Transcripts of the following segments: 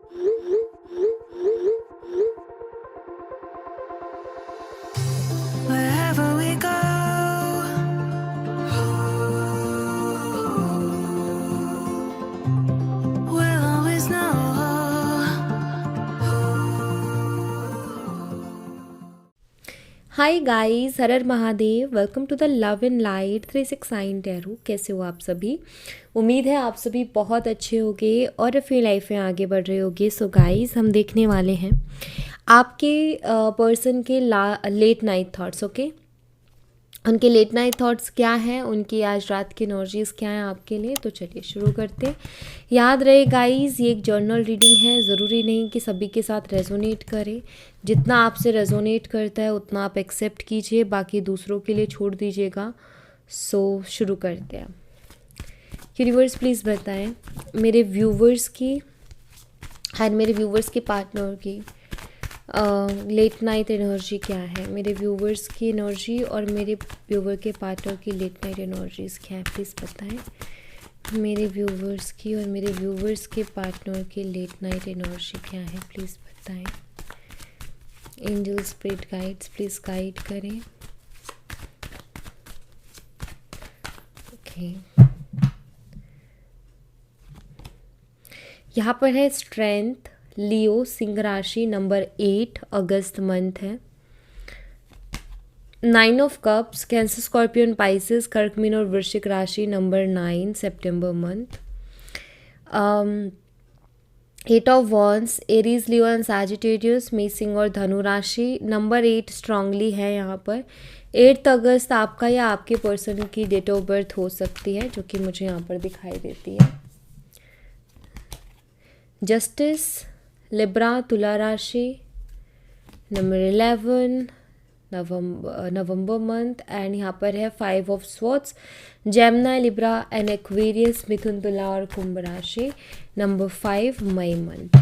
Wherever we go, we'll always know. Hi guys, हर हर Mahadev. Welcome to the love and light 369 tarot. कैसे हो आप सभी? उम्मीद है आप सभी बहुत अच्छे होंगे और अपनी लाइफ में आगे बढ़ रहे होंगे। सो गाइस, हम देखने वाले हैं आपके पर्सन के लेट नाइट थॉट्स। ओके, उनके लेट नाइट थॉट्स क्या हैं, उनकी आज रात की एनर्जीज क्या हैं आपके लिए। तो चलिए शुरू करते हैं। याद रहे गाइस, ये एक जर्नल रीडिंग है, ज़रूरी नहीं कि सभी के साथ रेजोनेट करे। जितना आपसे रेजोनेट करता है उतना आप एक्सेप्ट कीजिए, बाकी दूसरों के लिए छोड़ दीजिएगा। सो शुरू करते हैं। यूनिवर्स प्लीज़ बताएं मेरे व्यूवर्स की एंड मेरे व्यूवर्स के पार्टनर की लेट नाइट एनर्जी क्या है। मेरे व्यूवर्स की एनर्जी और मेरे व्यूवर के पार्टनर की लेट नाइट एनर्जीज क्या है, प्लीज़ बताएं। मेरे व्यूवर्स की और मेरे व्यूवर्स के पार्टनर की लेट नाइट एनर्जी क्या है, प्लीज़ बताएं। Angel spirit guides please guide करें। ओके, यहाँ पर है स्ट्रेंथ, लियो, सिंह राशि, नंबर 8 अगस्त मंथ है। 9 of cups, Cancer, Scorpion, Pisces, कर्क, मीन और वृश्चिक राशि, नंबर 9 सितंबर month. 8 of wands, Aries, Leo and Sagittarius, मेषिंग और धनु राशि, नंबर 8 स्ट्रांगली है यहाँ पर। 8 अगस्त आपका या आपके पर्सन की डेट ऑफ बर्थ हो सकती है, जो कि मुझे यहाँ पर दिखाई देती है। जस्टिस, लिब्रा, तुला राशि, नंबर 11 नवंबर मंथ। एंड यहाँ पर है 5 of swords, Gemini, Libra and Aquarius, मिथुन, तुला और कुंभ राशि, नंबर 5 मई month.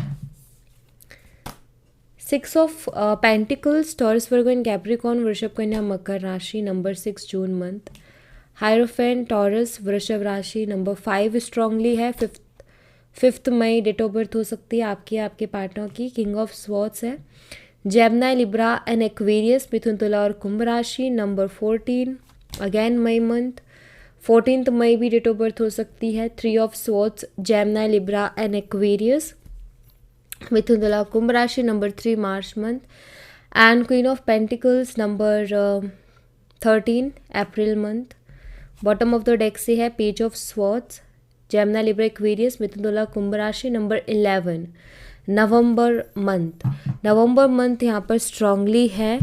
6 of pentacles, Taurus, Virgo and Capricorn, वृषभ, कन्या, मकर राशि, नंबर 6 जून मंथ। हायरोफेंट, टॉरस, वृषभ राशि, नंबर 5 स्ट्रांगली है। 5 मई डेट ऑफ बर्थ हो सकती है आपकी, आपके पार्टनर की। किंग ऑफ स्वॉर्ड्स है, जेमिनी, लिब्रा एंड एक्वेरियस, मिथुन, तुला और कुंभ राशि, नंबर 14 अगेन मई मंथ। 14 मई भी डेट ऑफ बर्थ हो सकती है। 3 of swords, Gemini, Libra and Aquarius, मिथुन, तुला, कुंभ राशि, नंबर 3 मार्च month. And queen of pentacles, number 13 अप्रैल month. Bottom of the deck से है page of swords, Gemini, Libra, Aquarius, मिथुन, तुला, कुंभ राशि, नंबर 11 नवंबर मंथ। नवंबर मंथ यहाँ पर स्ट्रांगली है।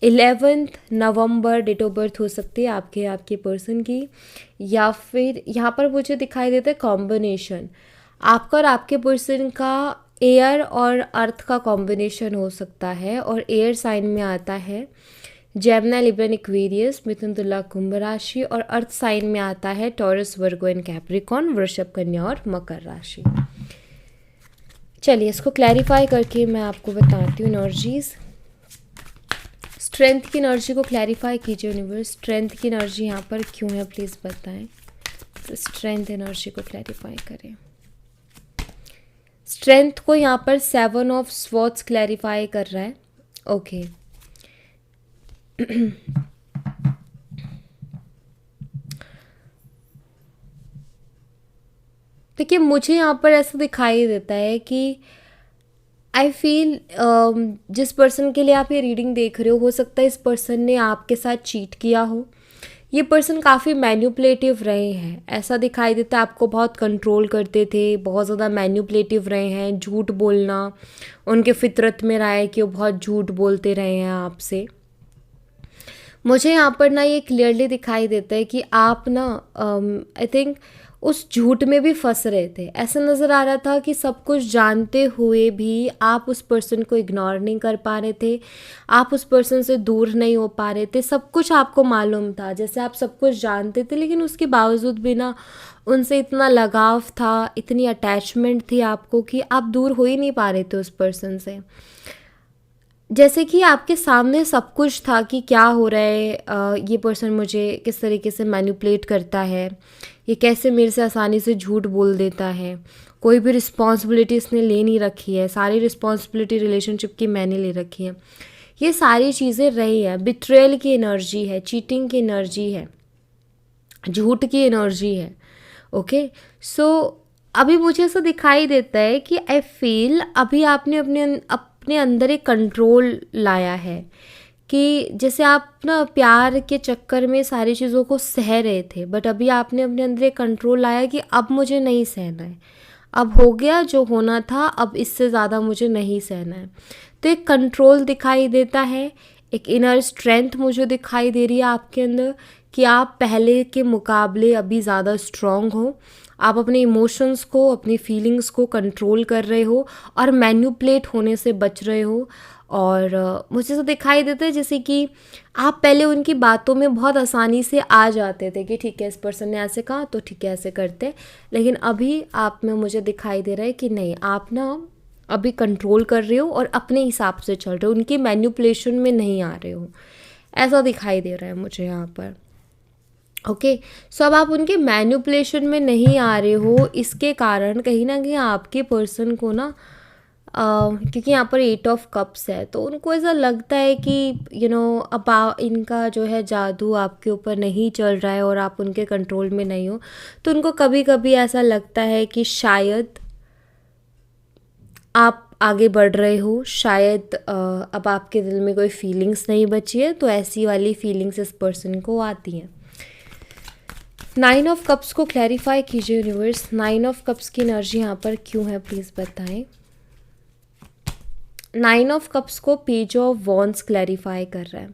11 नवंबर डेट ऑफ बर्थ हो सकती है आपके, आपके पर्सन की। या फिर यहाँ पर मुझे दिखाई देता है कॉम्बिनेशन आपका और आपके पर्सन का एयर और अर्थ का कॉम्बिनेशन हो सकता है। और एयर साइन में आता है जेमिनी, लिब्रा, एक्वेरियस, मिथुन, तुला, कुंभ राशि। और अर्थ साइन में आता है टॉरस, वर्गो एंड कैप्रिकॉर्न, वृषभ, कन्या और मकर राशि। चलिए इसको क्लैरिफाई करके मैं आपको बताती हूँ एनर्जीज। स्ट्रेंथ की एनर्जी को क्लैरिफाई कीजिए यूनिवर्स। स्ट्रेंथ की एनर्जी यहाँ पर क्यों है, प्लीज़ बताएं। तो स्ट्रेंथ एनर्जी को क्लैरिफाई करें। स्ट्रेंथ को यहाँ पर 7 ऑफ स्वॉर्ड्स क्लैरिफाई कर रहा है। ओके देखिए, मुझे यहाँ पर ऐसा दिखाई देता है कि आई फील जिस पर्सन के लिए आप ये रीडिंग देख रहे हो सकता है इस पर्सन ने आपके साथ चीट किया हो। ये पर्सन काफ़ी मैन्युपुलेटिव रहे हैं, ऐसा दिखाई देता है। आपको बहुत कंट्रोल करते थे, बहुत ज़्यादा मैन्युपुलेटिव रहे हैं। झूठ बोलना उनके फितरत में रहा है कि वो बहुत झूठ बोलते रहे हैं आपसे। मुझे यहाँ पर ना ये क्लियरली दिखाई देता है कि आप ना आई थिंक उस झूठ में भी फंस रहे थे। ऐसा नज़र आ रहा था कि सब कुछ जानते हुए भी आप उस पर्सन को इग्नोर नहीं कर पा रहे थे, आप उस पर्सन से दूर नहीं हो पा रहे थे। सब कुछ आपको मालूम था, जैसे आप सब कुछ जानते थे, लेकिन उसके बावजूद भी ना उनसे इतना लगाव था, इतनी अटैचमेंट थी आपको कि आप दूर हो ही नहीं पा रहे थे उस पर्सन से। जैसे कि आपके सामने सब कुछ था कि क्या हो रहा है, ये पर्सन मुझे किस तरीके से मैनिपुलेट करता है, ये कैसे मेरे से आसानी से झूठ बोल देता है, कोई भी रिस्पॉन्सिबिलिटी इसने ले नहीं रखी है, सारी रिस्पॉन्सिबिलिटी रिलेशनशिप की मैंने ले रखी है। ये सारी चीज़ें रही हैं। बिट्रेयल की एनर्जी है, चीटिंग की एनर्जी है, झूठ की एनर्जी है। ओके, सो अभी मुझे ऐसा दिखाई देता है कि आई फील अभी आपने अपने अंदर एक कंट्रोल लाया है कि जैसे आप ना प्यार के चक्कर में सारी चीज़ों को सह रहे थे, बट अभी आपने अपने अंदर एक कंट्रोल लाया कि अब मुझे नहीं सहना है, अब हो गया जो होना था, अब इससे ज़्यादा मुझे नहीं सहना है। तो एक कंट्रोल दिखाई देता है, एक इनर स्ट्रेंथ मुझे दिखाई दे रही है आपके अंदर कि आप पहले के मुकाबले अभी ज़्यादा स्ट्रॉन्ग हो, आप अपने इमोशंस को, अपनी फीलिंग्स को कंट्रोल कर रहे हो और मैन्युपुलेट होने से बच रहे हो। और मुझे तो दिखाई देता है जैसे कि आप पहले उनकी बातों में बहुत आसानी से आ जाते थे कि ठीक है इस पर्सन ने ऐसे कहा तो ठीक है ऐसे करते, लेकिन अभी आप में मुझे दिखाई दे रहा है कि नहीं, आप ना अभी कंट्रोल कर रहे हो और अपने हिसाब से चल रहे हो, उनकी मैन्युपुलेशन में नहीं आ रहे हो, ऐसा दिखाई दे रहा है मुझे यहाँ पर। ओके, सो अब आप उनके मैन्युपुलेशन में नहीं आ रहे हो, इसके कारण कहीं ना कहीं आपके पर्सन को ना क्योंकि यहाँ पर 8 ऑफ कप्स है, तो उनको ऐसा लगता है कि अब इनका जो है जादू आपके ऊपर नहीं चल रहा है और आप उनके कंट्रोल में नहीं हो, तो उनको कभी कभी ऐसा लगता है कि शायद आप आगे बढ़ रहे हो, शायद अब आपके दिल में कोई फीलिंग्स नहीं बची है, तो ऐसी वाली फीलिंग्स इस पर्सन को आती हैं। 9 ऑफ कप्स को क्लैरिफाई कीजिए यूनिवर्स, 9 ऑफ कप्स की एनर्जी यहाँ पर क्यों है प्लीज़ बताएं। 9 ऑफ कप्स को पेज ऑफ वॉन्ड्स क्लैरिफाई कर रहा है।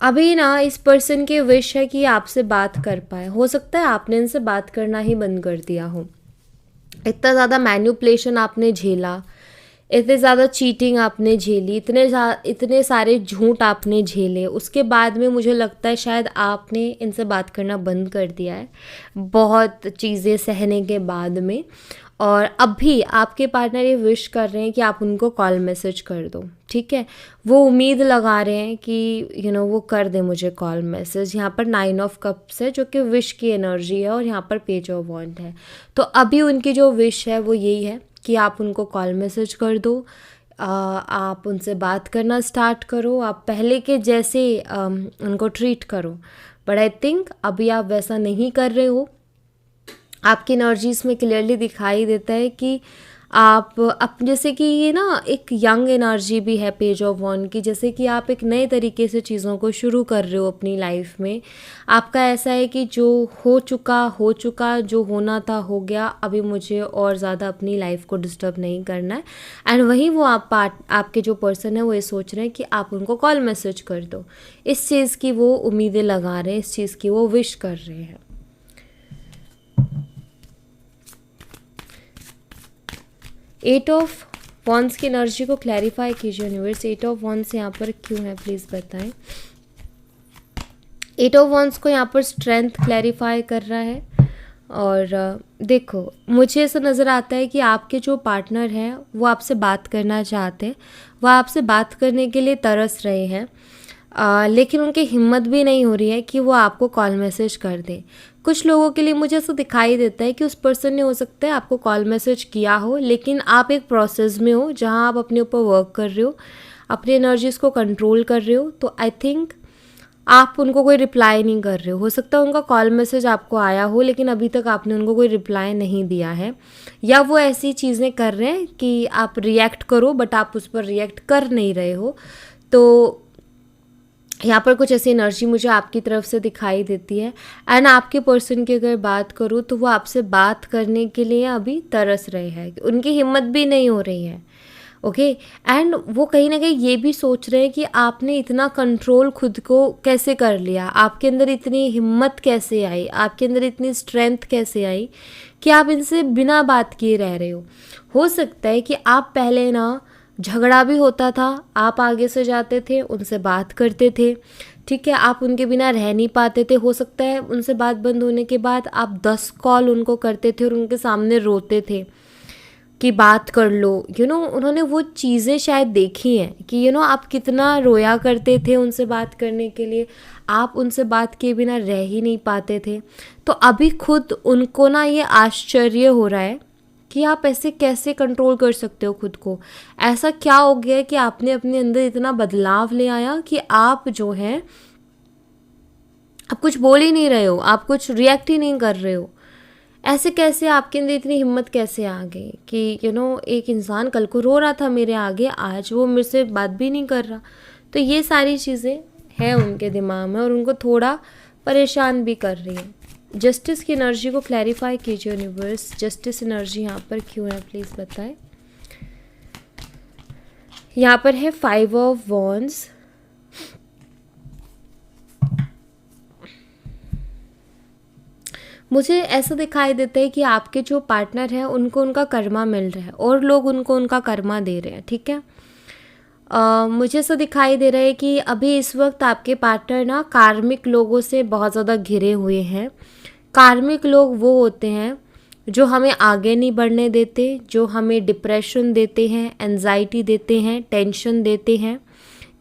अभी ना इस पर्सन की विश है कि आपसे बात कर पाए, हो सकता है आपने इनसे बात करना ही बंद कर दिया हो, इतना ज़्यादा मैन्युपुलेशन आपने झेला, इतने ज़्यादा चीटिंग आपने झेली, इतने सारे झूठ आपने झेले, उसके बाद में मुझे लगता है शायद आपने इनसे बात करना बंद कर दिया है बहुत चीज़ें सहने के बाद में। और अभी आपके पार्टनर ये विश कर रहे हैं कि आप उनको कॉल मैसेज कर दो, ठीक है, वो उम्मीद लगा रहे हैं कि वो कर दे मुझे कॉल मैसेज। यहाँ पर 9 ऑफ कप्स है जो कि विश की एनर्जी है और यहाँ पर पेज ऑफ वॉन्ड है। तो अभी उनकी जो विश है वो यही है कि आप उनको कॉल मैसेज कर दो, आप उनसे बात करना स्टार्ट करो, आप पहले के जैसे उनको ट्रीट करो। बट आई थिंक अभी आप वैसा नहीं कर रहे हो। आपकी एनर्जीज़ में क्लियरली दिखाई देता है कि आप जैसे कि ये ना एक यंग एनर्जी भी है पेज ऑफ वॉन्ड की, जैसे कि आप एक नए तरीके से चीज़ों को शुरू कर रहे हो अपनी लाइफ में। आपका ऐसा है कि जो हो चुका, जो होना था हो गया, अभी मुझे और ज़्यादा अपनी लाइफ को डिस्टर्ब नहीं करना है। एंड वहीं वो आपके जो पर्सन है वो ये सोच रहे हैं कि आप उनको कॉल मैसेज कर दो। इस चीज़ की वो उम्मीदें लगा रहे हैं, इस चीज़ की वो विश कर रहे हैं। 8 ऑफ वॉन्ड्स की एनर्जी को क्लैरिफाई कीजिए यूनिवर्स, 8 ऑफ वॉन्ड्स यहाँ पर क्यों है प्लीज़ बताएं। 8 ऑफ वॉन्ड्स को यहाँ पर स्ट्रेंथ क्लैरिफाई कर रहा है। और देखो मुझे ऐसा नज़र आता है कि आपके जो पार्टनर हैं वो आपसे बात करना चाहते हैं, वो आपसे बात करने के लिए तरस रहे हैं, लेकिन उनकी हिम्मत भी नहीं हो रही है कि वो आपको कॉल मैसेज कर दें। कुछ लोगों के लिए मुझे ऐसा दिखाई देता है कि उस पर्सन ने हो सकता है आपको कॉल मैसेज किया हो, लेकिन आप एक प्रोसेस में हो जहां आप अपने ऊपर वर्क कर रहे हो, अपनी एनर्जीज़ को कंट्रोल कर रहे हो। तो आई थिंक आप उनको कोई रिप्लाई नहीं कर रहे हो सकता है उनका कॉल मैसेज आपको आया हो लेकिन अभी तक आपने उनको कोई रिप्लाई नहीं दिया है, या वो ऐसी चीज़ें कर रहे हैं कि आप रिएक्ट करो बट आप उस पर रिएक्ट कर नहीं रहे हो। तो यहाँ पर कुछ ऐसी एनर्जी मुझे आपकी तरफ से दिखाई देती है। एंड आपके पर्सन की अगर बात करूँ तो वो आपसे बात करने के लिए अभी तरस रहे हैं, उनकी हिम्मत भी नहीं हो रही है। ओके, एंड वो कहीं ना कहीं ये भी सोच रहे हैं कि आपने इतना कंट्रोल खुद को कैसे कर लिया, आपके अंदर इतनी हिम्मत कैसे आई, आपके अंदर इतनी स्ट्रेंथ कैसे आई कि आप इनसे बिना बात किए रह रहे हो सकता है कि आप पहले ना झगड़ा भी होता था, आप आगे से जाते थे, उनसे बात करते थे, ठीक है, आप उनके बिना रह नहीं पाते थे। हो सकता है उनसे बात बंद होने के बाद आप 10 कॉल उनको करते थे और उनके सामने रोते थे। कि बात कर लो, उन्होंने वो चीज़ें शायद देखी हैं कि आप कितना रोया करते थे उनसे बात करने के लिए, आप उनसे बात किए बिना रह ही नहीं पाते थे। तो अभी खुद उनको ना ये आश्चर्य हो रहा है कि आप ऐसे कैसे कंट्रोल कर सकते हो खुद को। ऐसा क्या हो गया है कि आपने अपने अंदर इतना बदलाव ले आया कि आप जो है आप कुछ बोल ही नहीं रहे हो, आप कुछ रिएक्ट ही नहीं कर रहे हो। ऐसे कैसे आपके अंदर इतनी हिम्मत कैसे आ गई कि एक इंसान कल को रो रहा था मेरे आगे, आज वो मेरे से बात भी नहीं कर रहा। तो ये सारी चीज़ें हैं उनके दिमाग में और उनको थोड़ा परेशान भी कर रही है। जस्टिस की एनर्जी को क्लैरिफाई कीजिए यूनिवर्स, जस्टिस एनर्जी यहाँ पर क्यों है प्लीज़ बताएं। यहाँ पर है 5 ऑफ वॉन्ड्स, मुझे ऐसा दिखाई देता है कि आपके जो पार्टनर हैं उनको उनका कर्मा मिल रहा है और लोग उनको उनका कर्मा दे रहे हैं, ठीक है। मुझे ऐसा दिखाई दे रहा है कि अभी इस वक्त आपके पार्टनर ना कार्मिक लोगों से बहुत ज़्यादा घिरे हुए हैं। कार्मिक लोग वो होते हैं जो हमें आगे नहीं बढ़ने देते, जो हमें डिप्रेशन देते हैं, एंजाइटी देते हैं, टेंशन देते हैं,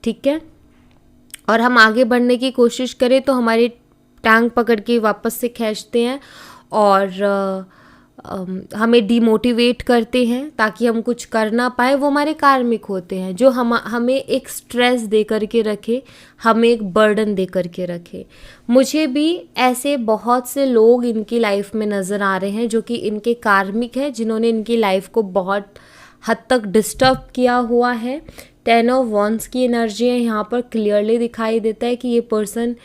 ठीक है। और हम आगे बढ़ने की कोशिश करें तो हमारी टांग पकड़ के वापस से खींचते हैं और हमें डिमोटिवेट करते हैं ताकि हम कुछ कर ना पाए। वो हमारे कार्मिक होते हैं जो हमें एक स्ट्रेस दे करके रखे, हमें एक बर्डन दे करके रखे। मुझे भी ऐसे बहुत से लोग इनकी लाइफ में नज़र आ रहे हैं जो कि इनके कार्मिक हैं, जिन्होंने इनकी लाइफ को बहुत हद तक डिस्टर्ब किया हुआ है। 10 ऑफ वॉन्ड्स की एनर्जी है यहाँ पर, क्लियरली दिखाई देता है कि ये पर्सन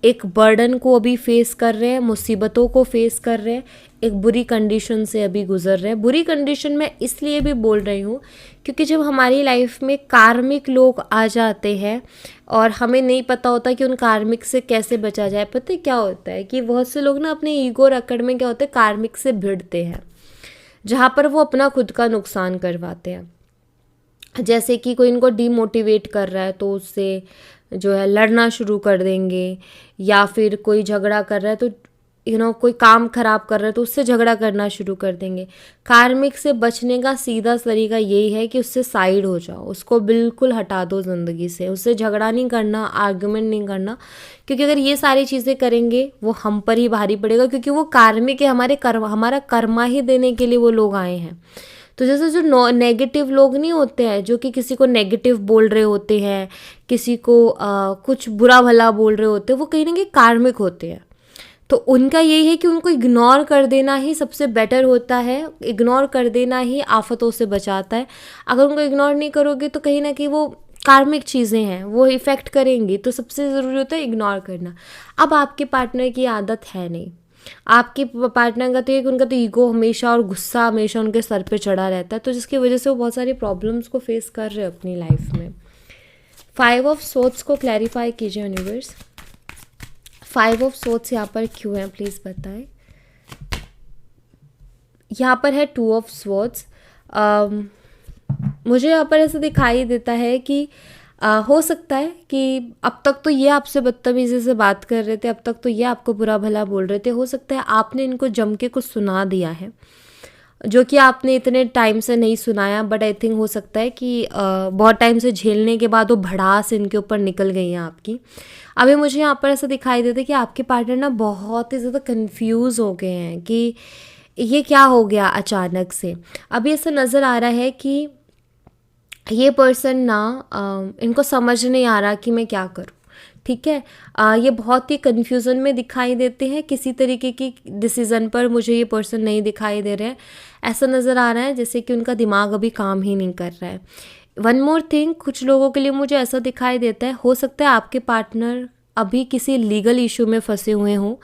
एक बर्डन को अभी फेस कर रहे हैं, मुसीबतों को फेस कर रहे हैं, एक बुरी कंडीशन से अभी गुजर रहे हैं। बुरी कंडीशन में इसलिए भी बोल रही हूँ क्योंकि जब हमारी लाइफ में कार्मिक लोग आ जाते हैं और हमें नहीं पता होता कि उन कार्मिक से कैसे बचा जाए, पता है क्या होता है कि बहुत से लोग ना अपने ईगो रकड़ में क्या होता है कार्मिक से भिड़ते हैं, जहाँ पर वो अपना खुद का नुकसान करवाते हैं। जैसे कि कोई इनको डीमोटिवेट कर रहा है तो उससे जो है लड़ना शुरू कर देंगे, या फिर कोई झगड़ा कर रहा है तो कोई काम खराब कर रहा है तो उससे झगड़ा करना शुरू कर देंगे। कार्मिक से बचने का सीधा तरीका यही है कि उससे साइड हो जाओ, उसको बिल्कुल हटा दो ज़िंदगी से, उससे झगड़ा नहीं करना, आर्गुमेंट नहीं करना, क्योंकि अगर ये सारी चीज़ें करेंगे वो हम पर ही भारी पड़ेगा, क्योंकि वो कार्मिक है, हमारा कर्मा ही देने के लिए वो लोग आए हैं। तो जैसे जो नेगेटिव लोग नहीं होते हैं जो कि किसी को नेगेटिव बोल रहे होते हैं, किसी को कुछ बुरा भला बोल रहे होते हैं, वो कहीं ना कहीं कार्मिक होते हैं। तो उनका यही है कि उनको इग्नोर कर देना ही सबसे बेटर होता है, इग्नोर कर देना ही आफतों से बचाता है। अगर उनको इग्नोर नहीं करोगे तो कहीं ना कहीं वो कार्मिक चीज़ें हैं, वो इफ़ेक्ट करेंगी, तो सबसे ज़रूरी होता है इग्नोर करना। अब आपके पार्टनर की आदत है नहीं, आपके पार्टनर का तो एक उनका तो ईगो हमेशा और गुस्सा हमेशा उनके सर पे चढ़ा रहता है, तो जिसकी वजह से वो बहुत सारी प्रॉब्लम्स को फेस कर रहे हैं अपनी लाइफ में। 5 ऑफ सोर्ड्स को क्लैरिफाई कीजिए यूनिवर्स, 5 ऑफ सोर्ड्स यहाँ पर क्यों है प्लीज़ बताएं। यहाँ पर है 2 ऑफ स्वॉर्ड्स। मुझे यहाँ पर ऐसा दिखाई देता है कि हो सकता है कि अब तक तो ये आपसे बदतमीज़ी से बात कर रहे थे, अब तक तो ये आपको बुरा भला बोल रहे थे, हो सकता है आपने इनको जम के कुछ सुना दिया है जो कि आपने इतने टाइम से नहीं सुनाया, बट आई थिंक हो सकता है कि बहुत टाइम से झेलने के बाद वो भड़ास इनके ऊपर निकल गई है आपकी। अभी मुझे यहाँ पर ऐसा दिखाई देता है कि आपके पार्टनर ना बहुत ही ज़्यादा कंफ्यूज हो गए हैं कि ये क्या हो गया अचानक से। अभी ऐसा नज़र आ रहा है कि ये पर्सन ना इनको समझ नहीं आ रहा कि मैं क्या करूं, ठीक है। ये बहुत ही कन्फ्यूज़न में दिखाई देते हैं, किसी तरीके की डिसीज़न पर मुझे ये पर्सन नहीं दिखाई दे रहे हैं। ऐसा नज़र आ रहा है जैसे कि उनका दिमाग अभी काम ही नहीं कर रहा है। वन मोर थिंग, कुछ लोगों के लिए मुझे ऐसा दिखाई देता है, हो सकता है आपके पार्टनर अभी किसी लीगल इशू में फंसे हुए हों,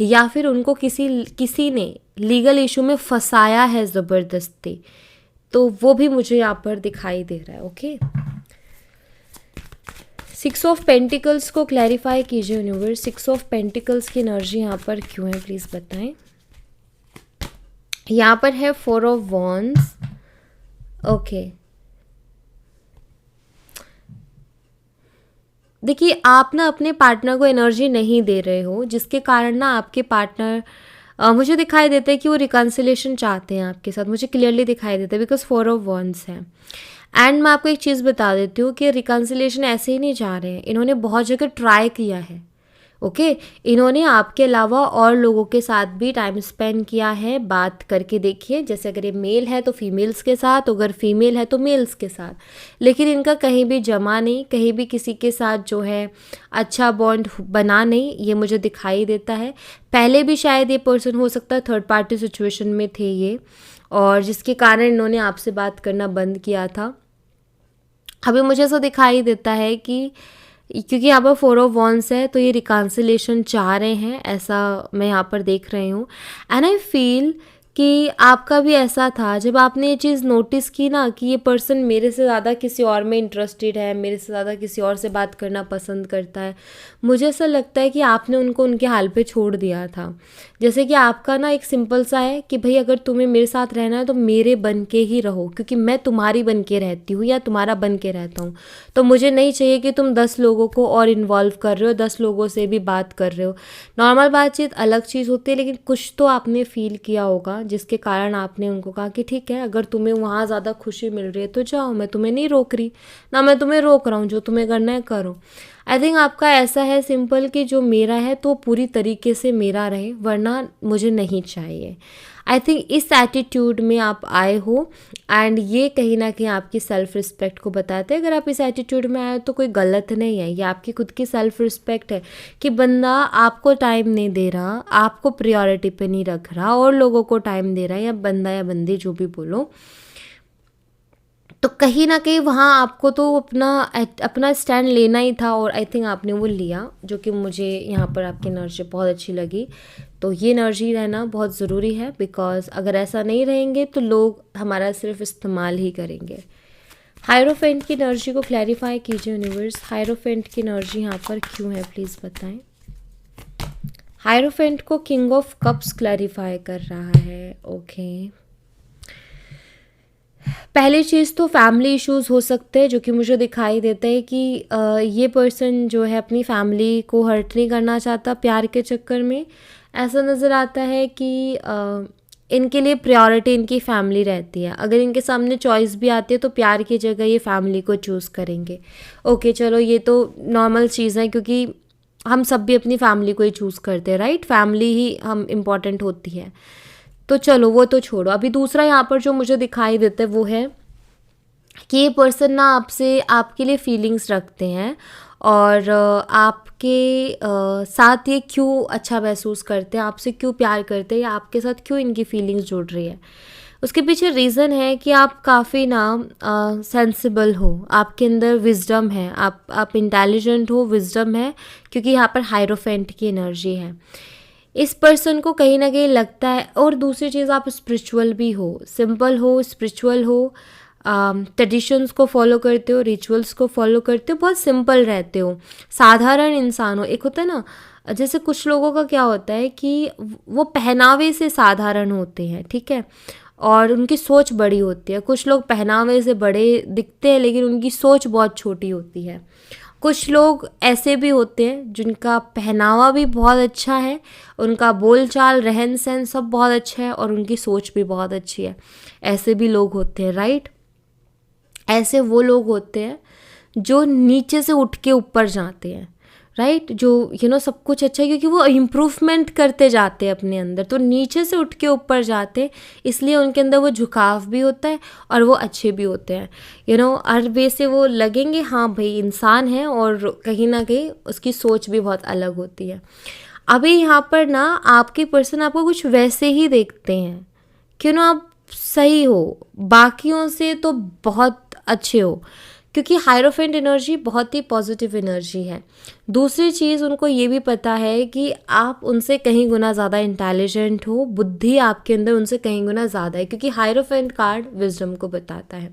या फिर उनको किसी ने लीगल इशू में फंसाया है ज़बरदस्ती, तो वो भी मुझे यहाँ पर दिखाई दे रहा है। ओके, 6 ऑफ पेंटिकल्स को क्लैरिफाई कीजिए यूनिवर्स, 6 ऑफ पेंटिकल्स की एनर्जी यहाँ पर क्यों है प्लीज़ बताएं। यहाँ पर है 4 ऑफ वॉन्ड्स। ओके, देखिए आप ना अपने पार्टनर को एनर्जी नहीं दे रहे हो, जिसके कारण ना आपके पार्टनर मुझे दिखाई देता है कि वो रिकन्सिलेशन चाहते हैं आपके साथ, मुझे क्लियरली दिखाई देता है बिकॉज 4 ऑफ वॉन्ड्स है। एंड मैं आपको एक चीज़ बता देती हूँ कि रिकन्सिलेशन ऐसे ही नहीं चाह रहे हैं, इन्होंने बहुत जगह ट्राई किया है। ओके इन्होंने आपके अलावा और लोगों के साथ भी टाइम स्पेंड किया है, बात करके देखिए, जैसे अगर ये मेल है तो फीमेल्स के साथ, अगर फीमेल है तो मेल्स के साथ, लेकिन इनका कहीं भी जमा नहीं, कहीं भी किसी के साथ जो है अच्छा बॉन्ड बना नहीं, ये मुझे दिखाई देता है। पहले भी शायद ये पर्सन हो सकता है थर्ड पार्टी सिचुएशन में थे ये, और जिसके कारण इन्होंने आपसे बात करना बंद किया था। अभी मुझे ऐसा दिखाई देता है कि क्योंकि यहाँ पर 4 ऑफ वॉन्ड्स है तो ये रिकन्सिलेशन चाह रहे हैं, ऐसा मैं यहाँ पर देख रही हूँ। एंड आई फील कि आपका भी ऐसा था, जब आपने ये चीज़ नोटिस की ना कि ये पर्सन मेरे से ज़्यादा किसी और में इंटरेस्टेड है, मेरे से ज़्यादा किसी और से बात करना पसंद करता है, मुझे ऐसा लगता है कि आपने उनको उनके हाल पे छोड़ दिया था। जैसे कि आपका ना एक सिंपल सा है कि भाई अगर तुम्हें मेरे साथ रहना है तो मेरे बन के ही रहो, क्योंकि मैं तुम्हारी बन के रहती हूँ या तुम्हारा बन के रहता हूँ, तो मुझे नहीं चाहिए कि तुम 10 लोगों को और इन्वॉल्व कर रहे हो, 10 लोगों से भी बात कर रहे हो। नॉर्मल बातचीत अलग चीज़ होती है, लेकिन कुछ तो आपने फील किया होगा जिसके कारण आपने उनको कहा कि ठीक है, अगर तुम्हें वहाँ ज़्यादा खुशी मिल रही है तो जाओ, मैं तुम्हें नहीं रोक रही, ना मैं तुम्हें रोक रहा हूँ, जो तुम्हें करना है करो। आई थिंक आपका ऐसा है सिंपल कि जो मेरा है तो पूरी तरीके से मेरा रहे, वरना मुझे नहीं चाहिए। आई थिंक इस एटीट्यूड में आप आए हो, एंड ये कहीं ना कहीं आपकी सेल्फ रिस्पेक्ट को बताते हैं। अगर आप इस एटीट्यूड में आए हो तो कोई गलत नहीं है, ये आपकी खुद की सेल्फ रिस्पेक्ट है कि बंदा आपको टाइम नहीं दे रहा, आपको प्रायोरिटी पे नहीं रख रहा, और लोगों को टाइम दे रहा है, या बंदा या बंदी जो भी बोलो, तो कहीं ना कहीं वहाँ आपको तो अपना स्टैंड लेना ही था, और आई थिंक आपने वो लिया, जो कि मुझे यहाँ पर आपकी एनर्जी बहुत अच्छी लगी। तो ये एनर्जी रहना बहुत ज़रूरी है, बिकॉज अगर ऐसा नहीं रहेंगे तो लोग हमारा सिर्फ इस्तेमाल ही करेंगे। हायरोफेंट की एनर्जी को क्लैरिफाई कीजिए यूनिवर्स, हायरोफेंट की एनर्जी यहाँ पर क्यों है प्लीज़ बताएं। हायरोफेंट को किंग ऑफ कप्स क्लैरिफाई कर रहा है। ओके पहली चीज़ तो फैमिली इश्यूज़ हो सकते हैं, जो कि मुझे दिखाई देता है कि ये पर्सन जो है अपनी फैमिली को हर्ट नहीं करना चाहता प्यार के चक्कर में। ऐसा नज़र आता है कि इनके लिए प्रायोरिटी इनकी फैमिली रहती है। अगर इनके सामने चॉइस भी आती है तो प्यार की जगह ये फैमिली को चूज़ करेंगे। ओके चलो ये तो नॉर्मल चीज़ है, क्योंकि हम सब भी अपनी फैमिली को ही चूज़ करते हैं, राइट। फैमिली ही हम इम्पॉर्टेंट होती है, तो चलो वो तो छोड़ो। अभी दूसरा यहाँ पर जो मुझे दिखाई देता है वो है कि ये पर्सन ना आपसे आपके लिए फीलिंग्स रखते हैं, और आपके साथ ये क्यों अच्छा महसूस करते हैं, आपसे क्यों प्यार करते हैं, या आपके साथ क्यों इनकी फीलिंग्स जुड़ रही है। उसके पीछे रीज़न है कि आप काफ़ी ना सेंसिबल हो, आपके अंदर विजडम है, आप इंटेलिजेंट हो, विजडम है, क्योंकि यहाँ पर हायरोफेंट की एनर्जी है। इस पर्सन को कहीं ना कहीं लगता है, और दूसरी चीज़ आप स्पिरिचुअल भी हो, सिंपल हो, स्पिरिचुअल हो, ट्रेडिशंस को फॉलो करते हो, रिचुअल्स को फॉलो करते हो, बहुत सिंपल रहते हो, साधारण इंसान हो। एक होता है ना, जैसे कुछ लोगों का क्या होता है कि वो पहनावे से साधारण होते हैं, ठीक है, और उनकी सोच बड़ी होती है। कुछ लोग पहनावे से बड़े दिखते हैं लेकिन उनकी सोच बहुत छोटी होती है। कुछ लोग ऐसे भी होते हैं जिनका पहनावा भी बहुत अच्छा है, उनका बोलचाल रहन सहन सब बहुत अच्छा है, और उनकी सोच भी बहुत अच्छी है। ऐसे भी लोग होते हैं, राइट। ऐसे वो लोग होते हैं जो नीचे से उठ के ऊपर जाते हैं, राइट। जो सब कुछ अच्छा है, क्योंकि वो इम्प्रूवमेंट करते जाते हैं अपने अंदर, तो नीचे से उठ के ऊपर जाते हैं, इसलिए उनके अंदर वो झुकाव भी होता है, और वो अच्छे भी होते हैं। हर वे से वो लगेंगे हाँ भाई इंसान है, और कहीं ना कहीं उसकी सोच भी बहुत अलग होती है। अभी यहाँ पर ना आपके पर्सन आपको कुछ वैसे ही देखते हैं, क्यों ना आप सही हो, बाकियों से तो बहुत अच्छे हो, क्योंकि हायरोफेंट एनर्जी बहुत ही पॉजिटिव एनर्जी है। दूसरी चीज़ उनको ये भी पता है कि आप उनसे कहीं गुना ज़्यादा इंटेलिजेंट हो, बुद्धि आपके अंदर उनसे कहीं गुना ज़्यादा है, क्योंकि हायरोफेंट कार्ड विजडम को बताता है।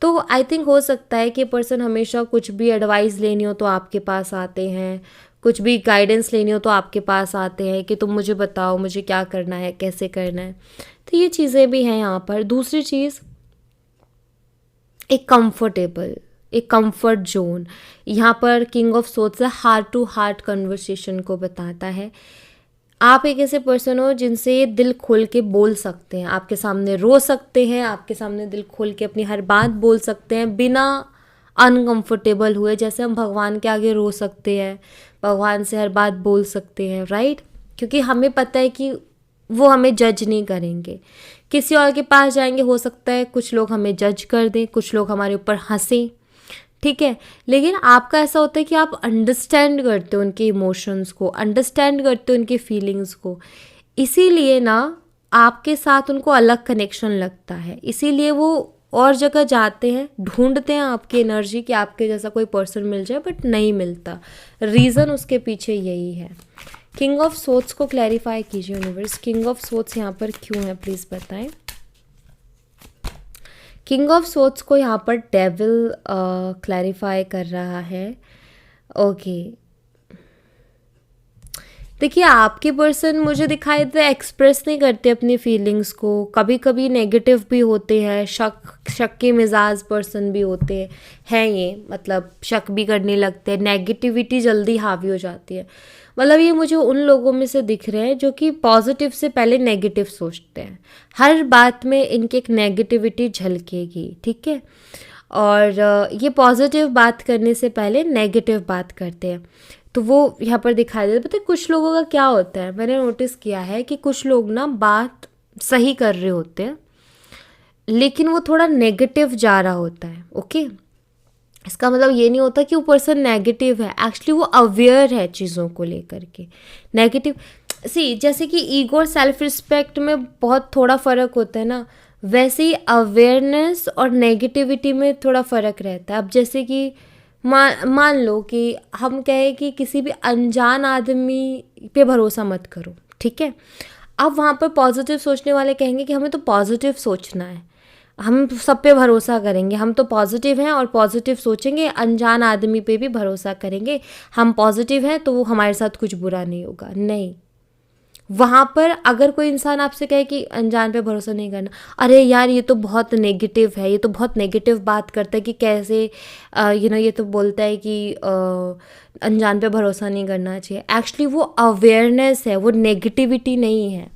तो आई थिंक हो सकता है कि पर्सन हमेशा कुछ भी एडवाइस लेनी हो तो आपके पास आते हैं, कुछ भी गाइडेंस लेनी हो तो आपके पास आते हैं कि तुम मुझे बताओ मुझे क्या करना है, कैसे करना है। तो ये चीज़ें भी हैं यहाँ पर। दूसरी चीज़ एक कंफर्ट जोन, यहाँ पर king of swords heart to heart conversation को बताता है। आप एक ऐसे पर्सन हो जिनसे दिल खोल के बोल सकते हैं, आपके सामने रो सकते हैं, आपके सामने दिल खोल के अपनी हर बात बोल सकते हैं बिना अनकंफर्टेबल हुए। जैसे हम भगवान के आगे रो सकते हैं, भगवान से हर बात बोल सकते हैं, राइट? क्योंकि हमें पता है कि वो हमें जज नहीं करेंगे। किसी और के पास जाएंगे, हो सकता है कुछ लोग हमें जज कर दें, कुछ लोग हमारे ऊपर हंसें, ठीक है। लेकिन आपका ऐसा होता है कि आप अंडरस्टैंड करते हो उनके इमोशंस को, अंडरस्टैंड करते हो उनकी फीलिंग्स को, इसीलिए ना आपके साथ उनको अलग कनेक्शन लगता है। इसीलिए वो और जगह जाते हैं, ढूंढते हैं आपकी एनर्जी कि आपके जैसा कोई पर्सन मिल जाए, बट नहीं मिलता। रीज़न उसके पीछे यही है। किंग ऑफ सोर्ड्स को क्लैरिफाई कीजिए यूनिवर्स, किंग ऑफ सोर्ड्स यहाँ पर क्यों है, प्लीज़ बताएं। किंग ऑफ सोर्ड्स को यहाँ पर डेविल क्लैरिफाई कर रहा है। ओके, देखिए आपके पर्सन मुझे दिखाई देता है एक्सप्रेस नहीं करते अपनी फीलिंग्स को, कभी कभी नेगेटिव भी होते हैं, शक के मिजाज पर्सन भी होते हैं ये, मतलब शक भी करने लगते हैं, नेगेटिविटी जल्दी हावी हो जाती है। मतलब ये मुझे उन लोगों में से दिख रहे हैं जो कि पॉजिटिव से पहले नेगेटिव सोचते हैं, हर बात में इनकी एक नेगेटिविटी झलकेगी, ठीक है। और ये पॉजिटिव बात करने से पहले नेगेटिव बात करते हैं, तो वो यहाँ पर दिखाई देता है। पता है कुछ लोगों का क्या होता है, मैंने नोटिस किया है कि कुछ लोग ना बात सही कर रहे होते हैं लेकिन वो थोड़ा नेगेटिव जा रहा होता है। ओके, इसका मतलब ये नहीं होता कि वो पर्सन नेगेटिव है, एक्चुअली वो अवेयर है चीज़ों को लेकर के। नेगेटिव जैसे कि ईगो और सेल्फ रिस्पेक्ट में बहुत थोड़ा फ़र्क होता है ना, वैसे ही अवेयरनेस और नेगेटिविटी में थोड़ा फ़र्क रहता है। अब जैसे कि मान लो कि हम कहें कि किसी भी अनजान आदमी पे भरोसा मत करो, ठीक है। अब वहाँ पर पॉजिटिव सोचने वाले कहेंगे कि हमें तो पॉजिटिव सोचना है, हम सब पे भरोसा करेंगे, हम तो पॉजिटिव हैं और पॉजिटिव सोचेंगे, अनजान आदमी पे भी भरोसा करेंगे, हम पॉजिटिव हैं तो वो हमारे साथ कुछ बुरा नहीं होगा। नहीं, वहाँ पर अगर कोई इंसान आपसे कहे कि अनजान पे भरोसा नहीं करना, अरे यार ये तो बहुत नेगेटिव है, ये तो बहुत नेगेटिव बात करता है कि कैसे ये तो बोलता है कि अनजान पे भरोसा नहीं करना चाहिए। एक्चुअली वो अवेयरनेस है, वो नेगेटिविटी नहीं है,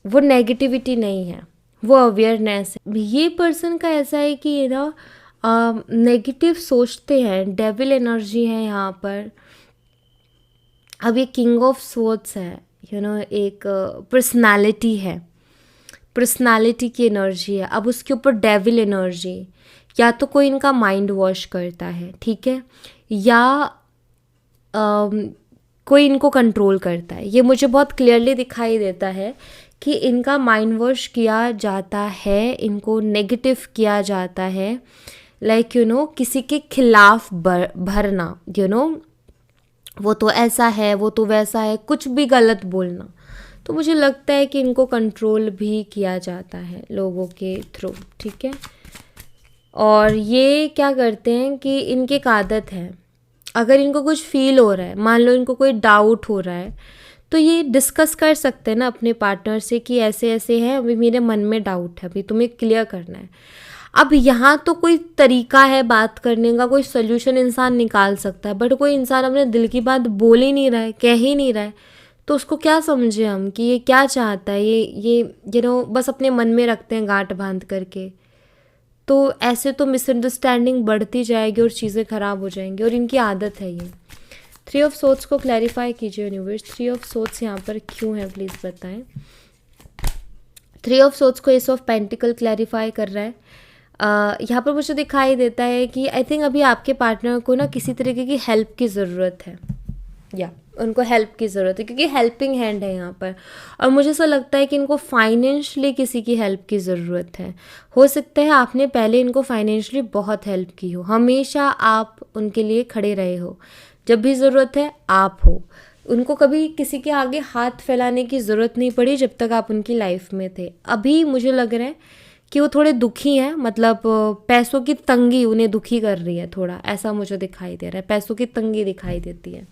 वो नेगेटिविटी नहीं है, वो अवेयरनेस है। ये पर्सन का ऐसा है कि ये ना नेगेटिव सोचते हैं, डेविल एनर्जी है यहाँ पर। अब ये किंग ऑफ सोर्ड्स है, एक पर्सनालिटी है, पर्सनालिटी की एनर्जी है। अब उसके ऊपर डेविल एनर्जी, या तो कोई इनका माइंड वॉश करता है, ठीक है, या कोई इनको कंट्रोल करता है। ये मुझे बहुत क्लियरली दिखाई देता है कि इनका माइंड वॉश किया जाता है, इनको नेगेटिव किया जाता है, लाइक किसी के खिलाफ भरना, वो तो ऐसा है, वो तो वैसा है, कुछ भी गलत बोलना। तो मुझे लगता है कि इनको कंट्रोल भी किया जाता है लोगों के थ्रू, ठीक है। और ये क्या करते हैं कि इनकी एक आदत है, अगर इनको कुछ फील हो रहा है, मान लो इनको कोई डाउट हो रहा है, तो ये डिस्कस कर सकते हैं ना अपने पार्टनर से कि ऐसे ऐसे है, अभी मेरे मन में डाउट है, अभी तुम्हें क्लियर करना है। अब यहाँ तो कोई तरीका है बात करने का, कोई सोल्यूशन इंसान निकाल सकता है, बट कोई इंसान अपने दिल की बात बोल ही नहीं रहा है, कह ही नहीं रहा है, तो उसको क्या समझे हम कि ये क्या चाहता है। ये बस अपने मन में रखते हैं गांठ बांध करके। तो ऐसे तो मिसअंडरस्टैंडिंग बढ़ती जाएगी और चीज़ें ख़राब हो जाएंगी, और इनकी आदत है ये। 3 ऑफ सोर्ड्स को क्लैरिफाई कीजिए यूनिवर्स, 3 ऑफ सोर्ड्स यहाँ पर क्यों है, प्लीज़ बताएं। 3 ऑफ सोर्ड्स को एस ऑफ पेंटिकल क्लैरिफाई कर रहा है। यहाँ पर मुझे दिखाई देता है कि आई थिंक अभी आपके पार्टनर को ना किसी तरीके की हेल्प की ज़रूरत है, या उनको हेल्प की ज़रूरत है, क्योंकि हेल्पिंग हैंड है यहाँ पर। और मुझे ऐसा लगता है कि इनको फाइनेंशियली किसी की हेल्प की ज़रूरत है। हो सकता है आपने पहले इनको फाइनेंशियली बहुत हेल्प की हो, हमेशा आप उनके लिए खड़े रहे हो, जब भी ज़रूरत है आप हो। उनको कभी किसी के आगे हाथ फैलाने की ज़रूरत नहीं पड़ी जब तक आप उनकी लाइफ में थे। अभी मुझे लग रहा है कि वो थोड़े दुखी हैं, मतलब पैसों की तंगी उन्हें दुखी कर रही है थोड़ा, ऐसा मुझे दिखाई दे रहा है, पैसों की तंगी दिखाई देती है,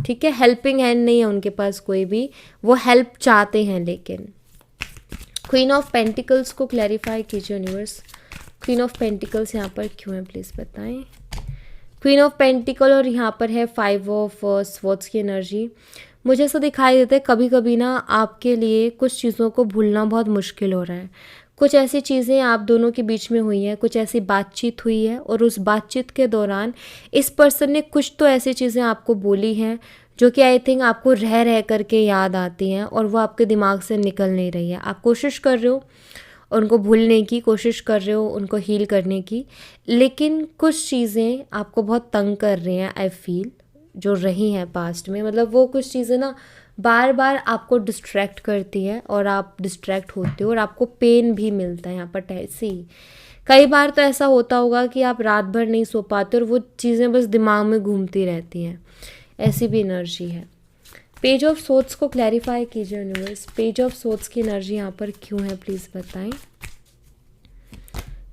ठीक है। हेल्पिंग हैंड नहीं है उनके पास कोई भी, वो हेल्प चाहते हैं लेकिन। क्वीन ऑफ पेंटिकल्स को क्लैरिफाई कीजिए यूनिवर्स, क्वीन ऑफ पेंटिकल्स यहाँ पर क्यों है, प्लीज़ बताएं। क्वीन ऑफ पेंटिकल और यहाँ पर है 5 ऑफ स्वॉर्ड्स की एनर्जी। मुझे ऐसा दिखाई देता है कभी कभी ना आपके लिए कुछ चीज़ों को भूलना बहुत मुश्किल हो रहा है। कुछ ऐसी चीज़ें आप दोनों के बीच में हुई हैं, कुछ ऐसी बातचीत हुई है और उस बातचीत के दौरान इस पर्सन ने कुछ तो ऐसी चीज़ें आपको बोली हैं जो कि आई थिंक आपको रह रह करके याद आती हैं और वो आपके दिमाग से निकल नहीं रही है। आप कोशिश कर रहे हो उनको भूलने की, कोशिश कर रहे हो उनको हील करने की, लेकिन कुछ चीज़ें आपको बहुत तंग कर रही हैं आई फील, जो रही हैं पास्ट में। मतलब वो कुछ चीज़ें ना बार बार आपको डिस्ट्रैक्ट करती हैं और आप डिस्ट्रैक्ट होते हो और आपको पेन भी मिलता है यहाँ पर ऐसे ही। कई बार तो ऐसा होता होगा कि आप रात भर नहीं सो पाते और वो चीज़ें बस दिमाग में घूमती रहती हैं, ऐसी भी एनर्जी है। पेज ऑफ सोर्ड्स को क्लैरिफाई कीजिए यूनिवर्स, पेज ऑफ सोर्ड्स की एनर्जी यहाँ पर क्यों है प्लीज़ बताएं।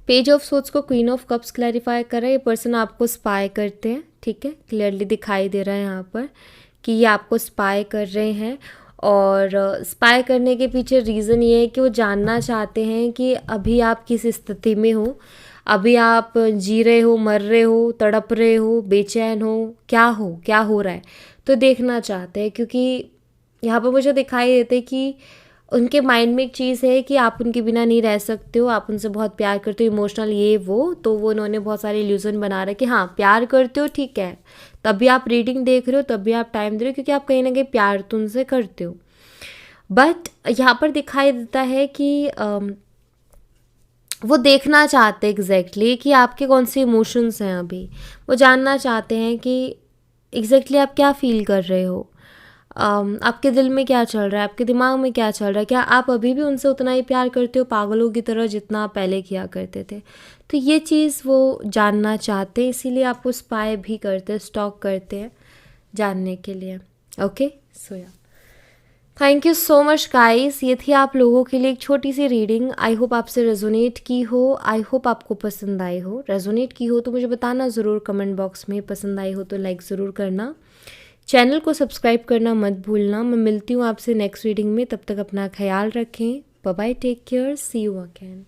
पेज ऑफ सोर्ड्स को क्वीन ऑफ कप्स क्लैरिफाई कर रहा है। ये पर्सन आपको स्पाई करते हैं, ठीक है, क्लियरली दिखाई दे रहा है यहाँ पर कि ये आपको स्पाई कर रहे हैं और स्पाई करने के पीछे रीज़न ये है कि वो जानना चाहते हैं कि अभी आप किस स्थिति में हो, अभी आप जी रहे हो, मर रहे हो, तड़प रहे हो, बेचैन हो, क्या हो रहा है, तो देखना चाहते हैं। क्योंकि यहाँ पर मुझे दिखाई देते कि उनके माइंड में एक चीज़ है कि आप उनके बिना नहीं रह सकते हो, आप उनसे बहुत प्यार करते हो, इमोशनल ये वो, तो वो उन्होंने बहुत सारे इल्यूज़न बना रहे कि हाँ प्यार करते हो, ठीक है, तब भी आप रीडिंग देख रहे हो, तब भी आप टाइम दे रहे हो, क्योंकि आप कहीं ना कहीं प्यार तो उनसे करते हो। बट यहाँ पर दिखाई देता है कि वो देखना चाहते हैं एग्जैक्टली कि आपके कौन से इमोशंस हैं। अभी वो जानना चाहते हैं कि एग्जैक्टली आप क्या फील कर रहे हो, आपके दिल में क्या चल रहा है, आपके दिमाग में क्या चल रहा है, क्या आप अभी भी उनसे उतना ही प्यार करते हो पागलों की तरह जितना आप पहले किया करते थे। तो ये चीज़ वो जानना चाहते हैं, इसीलिए आपको स्पाई भी करते हैं, स्टॉक करते हैं जानने के लिए। ओके सो या thank you so much guys, ये थी आप लोगों के लिए एक छोटी सी रीडिंग। आई होप आपसे रेजोनेट की हो, आई होप आपको पसंद आई हो। रेजोनेट की हो तो मुझे बताना ज़रूर कमेंट बॉक्स में, पसंद आई हो तो लाइक ज़रूर करना, चैनल को सब्सक्राइब करना मत भूलना। मैं मिलती हूँ आपसे नेक्स्ट रीडिंग में, तब तक अपना ख्याल रखें। Bye bye, take care, see you again.